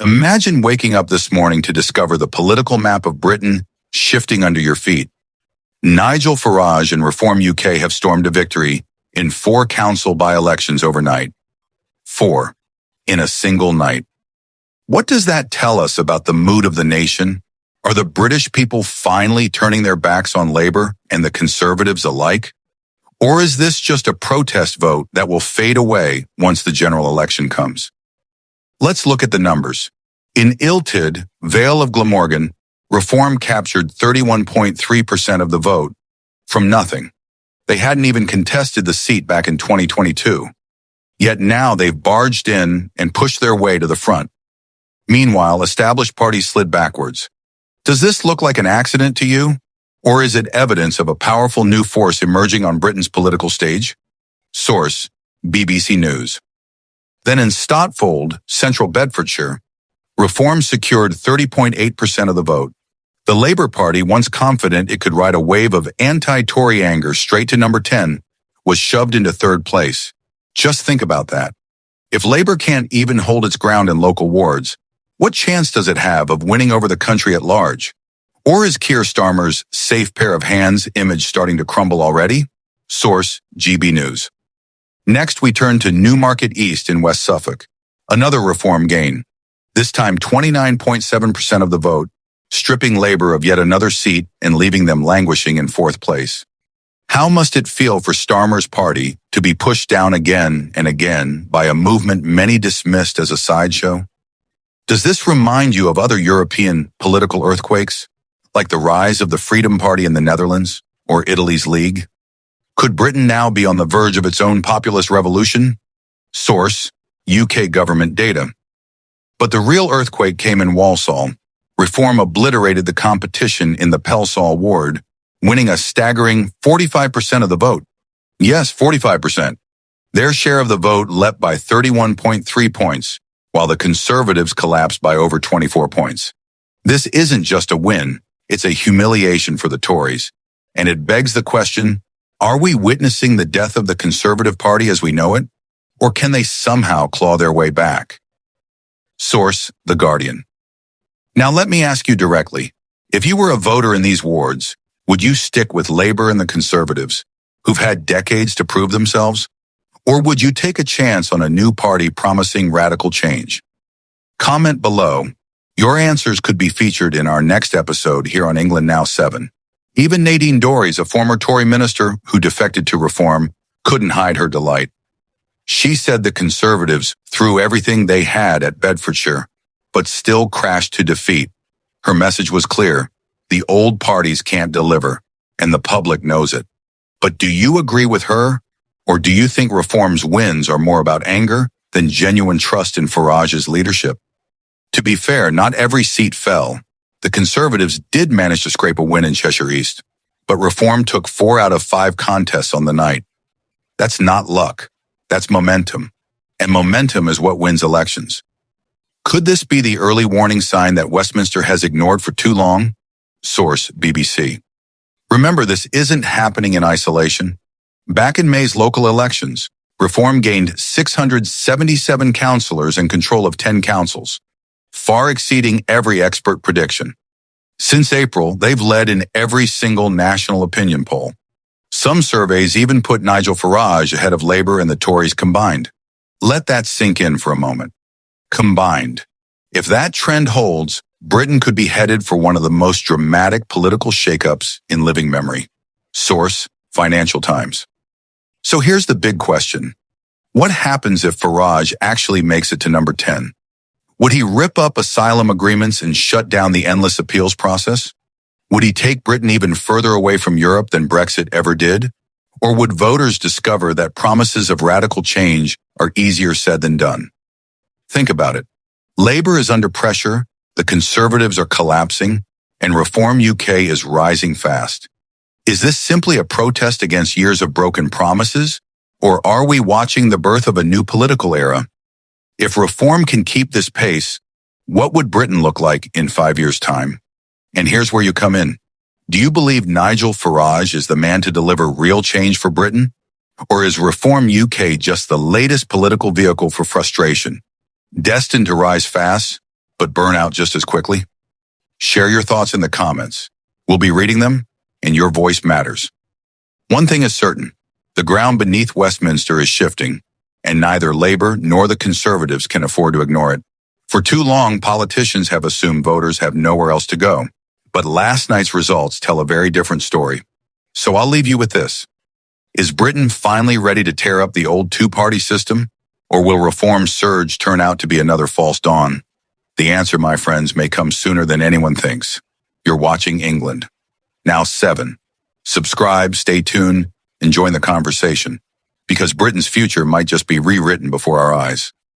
Imagine waking up this morning to discover the political map of Britain shifting under your feet. Nigel Farage and Reform UK have stormed a victory in 4 council by-elections overnight. 4. In a single night. What does that tell us about the mood of the nation? Are the British people finally turning their backs on Labour and the Conservatives alike? Or is this just a protest vote that will fade away once the general election comes? Let's look at the numbers. In ill-tied Vale of Glamorgan, Reform captured 31.3% of the vote from nothing. They hadn't even contested the seat back in 2022. Yet now they've barged in and pushed their way to the front. Meanwhile, established parties slid backwards. Does this look like an accident to you? Or is it evidence of a powerful new force emerging on Britain's political stage? Source: BBC News. Then in Stotfold, central Bedfordshire, Reform secured 30.8% of the vote. The Labour Party, once confident it could ride a wave of anti-Tory anger straight to number 10, was shoved into 3rd place. Just think about that. If Labour can't even hold its ground in local wards, what chance does it have of winning over the country at large? Or is Keir Starmer's safe pair of hands image starting to crumble already? Source: GB News. Next, we turn to Newmarket East in West Suffolk. Another Reform gain. This time 29.7% of the vote, stripping Labour of yet another seat and leaving them languishing in 4th place. How must it feel for Starmer's party to be pushed down again and again by a movement many dismissed as a sideshow? Does this remind you of other European political earthquakes, like the rise of the Freedom Party in the Netherlands or Italy's League? Could Britain now be on the verge of its own populist revolution? Source: UK government data. But the real earthquake came in Walsall. Reform obliterated the competition in the Pelsall ward, winning a staggering 45% of the vote. Yes, 45%. Their share of the vote leapt by 31.3 points, while the Conservatives collapsed by over 24 points. This isn't just a win, it's a humiliation for the Tories. And it begs the question, are we witnessing the death of the Conservative Party as we know it? Or can they somehow claw their way back? Source: The Guardian. Now let me ask you directly, if you were a voter in these wards, would you stick with Labour and the Conservatives, who've had decades to prove themselves? Or would you take a chance on a new party promising radical change? Comment below. Your answers could be featured in our next episode here on England Now 7. Even Nadine Dorries, a former Tory minister who defected to Reform, couldn't hide her delight. She said the Conservatives threw everything they had at Bedfordshire, but still crashed to defeat. Her message was clear. The old parties can't deliver, and the public knows it. But do you agree with her? Or do you think Reform's wins are more about anger than genuine trust in Farage's leadership? To be fair, not every seat fell. The Conservatives did manage to scrape a win in Cheshire East, but Reform took 4 out of 5 contests on the night. That's not luck. That's momentum. And momentum is what wins elections. Could this be the early warning sign that Westminster has ignored for too long? Source: BBC. Remember, this isn't happening in isolation. Back in May's local elections, Reform gained 677 councillors and control of 10 councils, far exceeding every expert prediction. Since April, they've led in every single national opinion poll. Some surveys even put Nigel Farage ahead of Labour and the Tories combined. Let that sink in for a moment. Combined. If that trend holds, Britain could be headed for one of the most dramatic political shakeups in living memory. Source: Financial Times. So here's the big question. What happens if Farage actually makes it to number 10? Would he rip up asylum agreements and shut down the endless appeals process? Would he take Britain even further away from Europe than Brexit ever did? Or would voters discover that promises of radical change are easier said than done? Think about it. Labour is under pressure, the Conservatives are collapsing, and Reform UK is rising fast. Is this simply a protest against years of broken promises? Or are we watching the birth of a new political era? If Reform can keep this pace, what would Britain look like in 5 years' time? And here's where you come in. Do you believe Nigel Farage is the man to deliver real change for Britain? Or is Reform UK just the latest political vehicle for frustration, destined to rise fast but burn out just as quickly? Share your thoughts in the comments. We'll be reading them, and your voice matters. One thing is certain, the ground beneath Westminster is shifting, and neither Labour nor the Conservatives can afford to ignore it. For too long, politicians have assumed voters have nowhere else to go. But last night's results tell a very different story. So I'll leave you with this. Is Britain finally ready to tear up the old two-party system? Or will reform surge turn out to be another false dawn? The answer, my friends, may come sooner than anyone thinks. You're watching England. Now 7. Subscribe, stay tuned, and join the conversation. Because Britain's future might just be rewritten before our eyes.